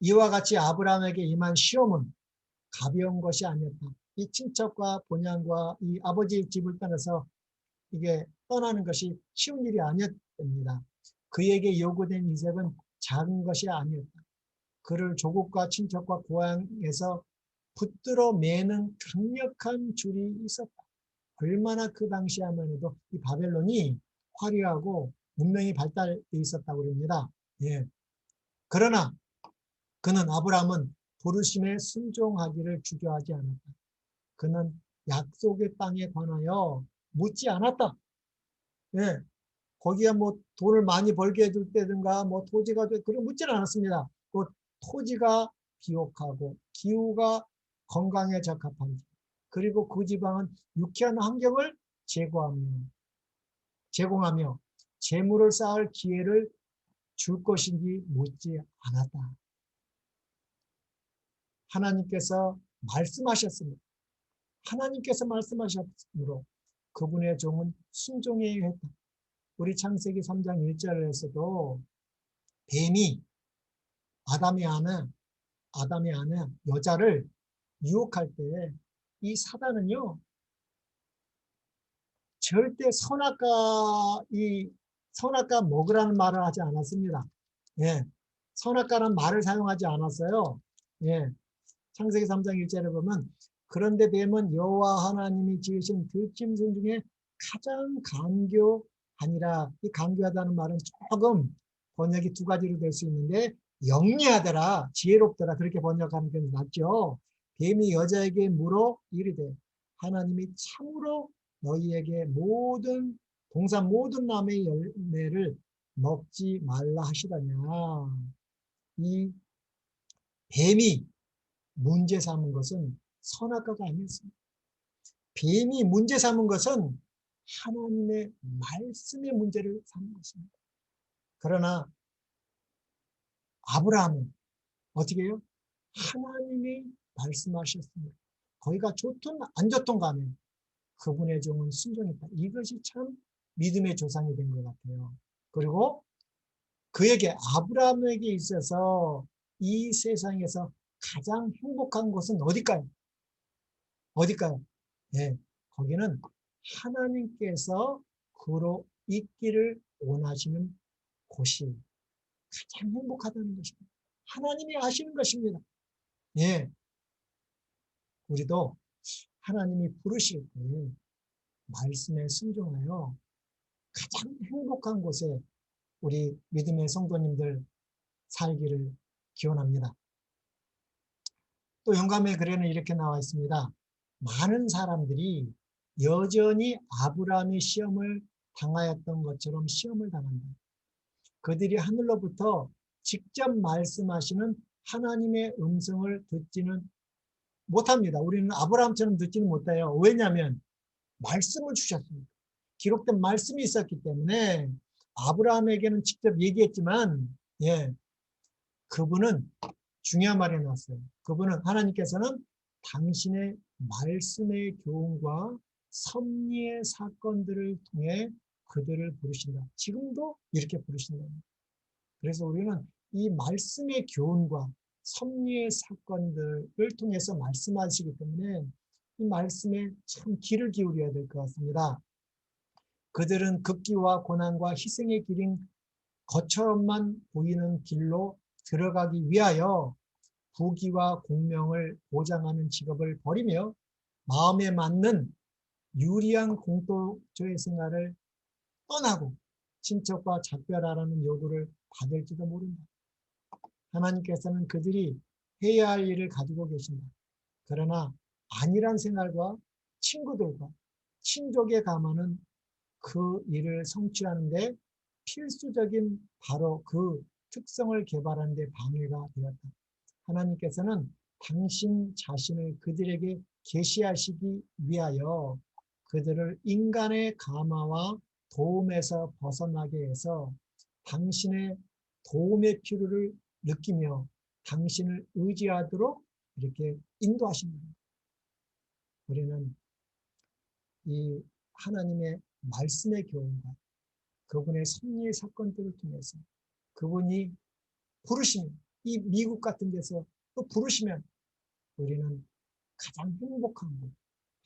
이와 같이 아브라함에게 임한 시험은 가벼운 것이 아니었다. 이 친척과 본향과 이 아버지 집을 떠나서 이게 떠나는 것이 쉬운 일이 아니었습니다. 그에게 요구된 이색은 작은 것이 아니었다. 그를 조국과 친척과 고향에서 붙들어 매는 강력한 줄이 있었다. 얼마나 그 당시 하면 해도 이 바벨론이 화려하고 문명이 발달돼 있었다고 합니다. 예. 그러나 그는 아브라함은 부르심에 순종하기를 주저하지 않았다. 그는 약속의 땅에 관하여 묻지 않았다. 예. 거기에 뭐 돈을 많이 벌게 해줄 때든가 뭐 토지가 그런 묻지는 않았습니다. 그 토지가 비옥하고 기후가 건강에 적합한지 그리고 그 지방은 유쾌한 환경을 제공하며 재물을 쌓을 기회를 줄 것인지 묻지 않았다. 하나님께서 말씀하셨습니다. 하나님께서 말씀하셨으므로 그분의 종은 순종해야 했다. 우리 창세기 3장 1절에서도 뱀이 아담의 아내 여자를 유혹할 때 이 사단은요 절대 선악과 먹으라는 말을 하지 않았습니다. 예, 선악과라는 말을 사용하지 않았어요. 예, 창세기 3장 1절에 보면 그런데 뱀은 여호와 하나님이 지으신 들짐승 중에 가장 간교하니라. 이 간교하다는 말은 조금 번역이 두 가지로 될 수 있는데 영리하더라, 지혜롭더라 그렇게 번역하는 게 낫죠. 뱀이 여자에게 물어 이르되 하나님이 참으로 너희에게 동산 모든 나무의 열매를 먹지 말라 하시다냐. 이 뱀이 문제 삼은 것은 선악과가 아니었습니다. 뱀이 문제 삼은 것은 하나님의 말씀의 문제를 삼은 것입니다. 그러나 아브라함은 어떻게 해요? 하나님이 말씀하셨습니다. 거기가 좋든 안 좋든 간에 그분의 종은 순종했다. 이것이 참 믿음의 조상이 된 것 같아요. 그리고 그에게 아브라함에게 있어서 이 세상에서 가장 행복한 곳은 어딜까요? 어딜까요? 예, 거기는 하나님께서 그로 있기를 원하시는 곳이 가장 행복하다는 것입니다. 하나님이 아시는 것입니다. 예, 우리도 하나님이 부르실 때 말씀에 순종하여 가장 행복한 곳에 우리 믿음의 성도님들 살기를 기원합니다. 또 영감의 글에는 이렇게 나와 있습니다. 많은 사람들이 여전히 아브라함의 시험을 당하였던 것처럼 시험을 당한다. 그들이 하늘로부터 직접 말씀하시는 하나님의 음성을 듣지는 못합니다. 우리는 아브라함처럼 듣지는 못해요. 왜냐하면 말씀을 주셨습니다. 기록된 말씀이 있었기 때문에 아브라함에게는 직접 얘기했지만 그분은 중요한 말이 나왔어요. 그분은 하나님께서는 당신의 말씀의 교훈과 섭리의 사건들을 통해 그들을 부르신다. 지금도 이렇게 부르신다. 그래서 우리는 이 말씀의 교훈과 섭리의 사건들을 통해서 말씀하시기 때문에 이 말씀에 참 귀를 기울여야 될 것 같습니다. 그들은 극기와 고난과 희생의 길인 것처럼만 보이는 길로 들어가기 위하여 부귀와 공명을 보장하는 직업을 버리며 마음에 맞는 유리한 공동체의 생활을 떠나고 친척과 작별하라는 요구를 받을지도 모른다. 하나님께서는 그들이 해야 할 일을 가지고 계신다. 그러나 안일한 생활과 친구들과 친족의 감화는 그 일을 성취하는 데 필수적인 바로 그 특성을 개발하는 데 방해가 되었다. 하나님께서는 당신 자신을 그들에게 계시하시기 위하여 그들을 인간의 감화와 도움에서 벗어나게 해서 당신의 도움의 필요를 느끼며 당신을 의지하도록 이렇게 인도하십니다. 우리는 이 하나님의 말씀의 교훈과 그분의 섭리의 사건들을 통해서 그분이 부르시면 이 미국 같은 데서 또 부르시면 우리는 가장 행복한 곳,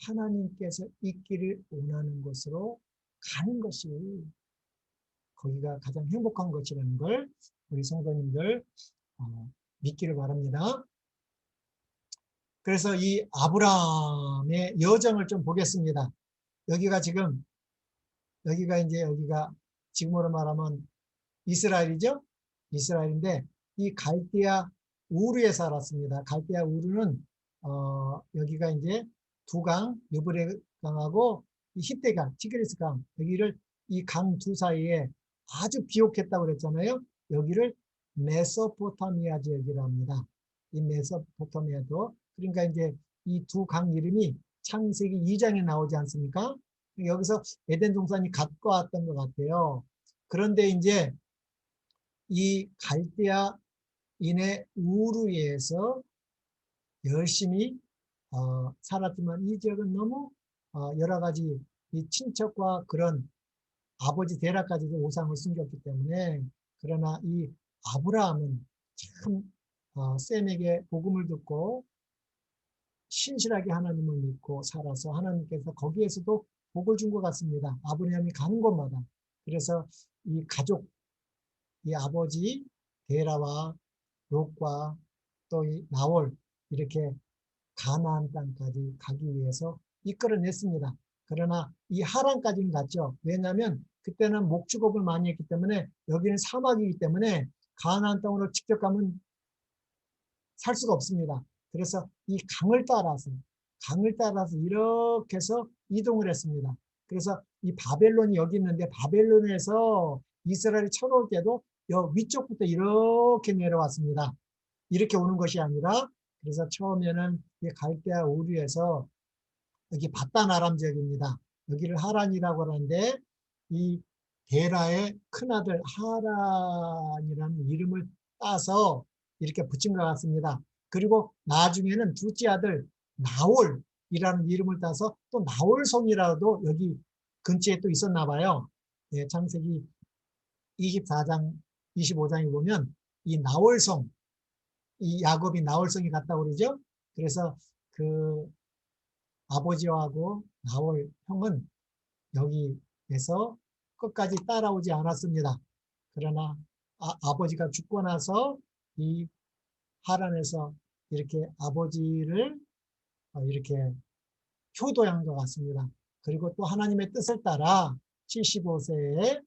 하나님께서 있기를 원하는 곳으로 가는 것이 거기가 가장 행복한 것이라는 걸 우리 성도님들 믿기를 바랍니다. 그래서 이 아브라함의 여정을 좀 보겠습니다. 여기가 이제 지금으로 말하면 이스라엘이죠. 이스라엘인데 이 갈대아 우르에 살았습니다. 갈대아 우르는 여기가 이제 두 강, 유브레 강하고 이 히데강, 티그리스 강 여기를 이 강 두 사이에 아주 비옥했다고 그랬잖아요. 여기를 메소포타미아 지역이라고 합니다. 이 메소포타미아도 그러니까 이제 이 두 강 이름이 창세기 2장에 나오지 않습니까? 여기서 에덴 동산이 갖고 왔던 것 같아요. 그런데 이제 이 갈대아인의 우르에서 열심히 살았지만 이 지역은 너무 여러 가지 이 친척과 그런 아버지 데라까지도 우상을 숨겼기 때문에 그러나 이 아브라함은 참 셈에게 복음을 듣고 신실하게 하나님을 믿고 살아서 하나님께서 거기에서도 복을 준 것 같습니다. 아브라함이 가는 곳마다. 그래서 이 가족, 이 아버지 데라와 롯과 또 이 나홀 이렇게 가나안 땅까지 가기 위해서 이끌어냈습니다. 그러나 이 하란까지는 갔죠. 왜냐하면 그때는 목축업을 많이 했기 때문에 여기는 사막이기 때문에 가나안 땅으로 직접 가면 살 수가 없습니다. 그래서 이 강을 따라서 이렇게 해서 이동을 했습니다. 그래서 이 바벨론이 여기 있는데 바벨론에서 이스라엘이 쳐놓을 때도 위쪽부터 이렇게 내려왔습니다. 이렇게 오는 것이 아니라 그래서 처음에는 이 갈대아 우르에서 여기 바단 아람 지역입니다. 여기를 하란이라고 하는데 이 데라의 큰아들 하란이라는 이름을 따서 이렇게 붙인 것 같습니다. 그리고 나중에는 둘째 아들 나홀이라는 이름을 따서 또 나홀성이라도 여기 근처에 또 있었나 봐요. 예, 창세기 24장, 25장에 보면 이 나홀성, 이 야곱이 나홀성이 같다고 그러죠. 그래서 그 아버지하고 나홀 형은 여기에서 끝까지 따라오지 않았습니다. 그러나 아버지가 죽고 나서 이 하란에서 이렇게 아버지를 이렇게 효도한 것 같습니다. 그리고 또 하나님의 뜻을 따라 75세에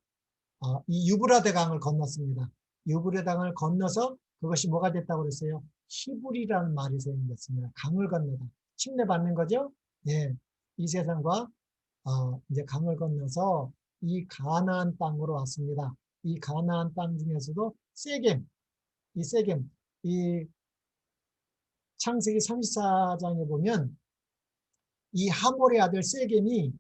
이 유브라데 강을 건넜습니다. 유브라데 강을 건너서 그것이 뭐가 됐다고 그랬어요? 히브리라는 말이 생겼습니다. 강을 건너다. 침례받는 거죠? 예. 이 세상과 이제 강을 건너서 이 가나안 땅으로 왔습니다. 이 가나안 땅 중에서도 세겜, 이 창세기 34장에 보면 이 하몰의 아들 세겜이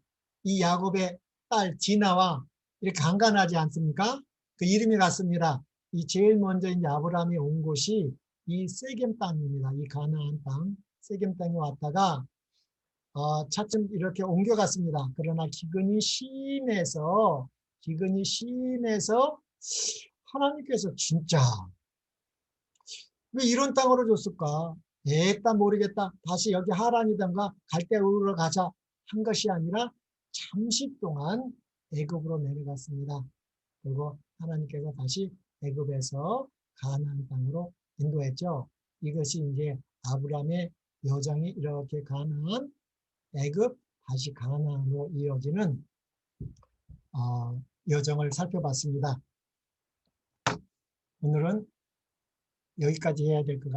이 야곱의 딸 디나와 이렇게 강간하지 않습니까? 그 이름이 같습니다. 이 제일 먼저 이제 아브라함이 온 곳이 이 세겜 땅입니다. 이 가나안 땅, 세겜 땅에 왔다가 차츰 이렇게 옮겨갔습니다. 그러나 기근이 심해서 하나님께서 진짜 왜 이런 땅으로 줬을까? 일단 모르겠다. 다시 여기 하란이든가 갈대우르로 가자 한 것이 아니라 잠시 동안 애굽으로 내려갔습니다. 그리고 하나님께서 다시 애굽에서 가나안 땅으로 인도했죠. 이것이 이제 아브라함의 여정이 이렇게 가나안, 애굽, 다시 가나안으로 이어지는 여정을 살펴봤습니다. 오늘은 여기까지 해야 될 것 같습니다.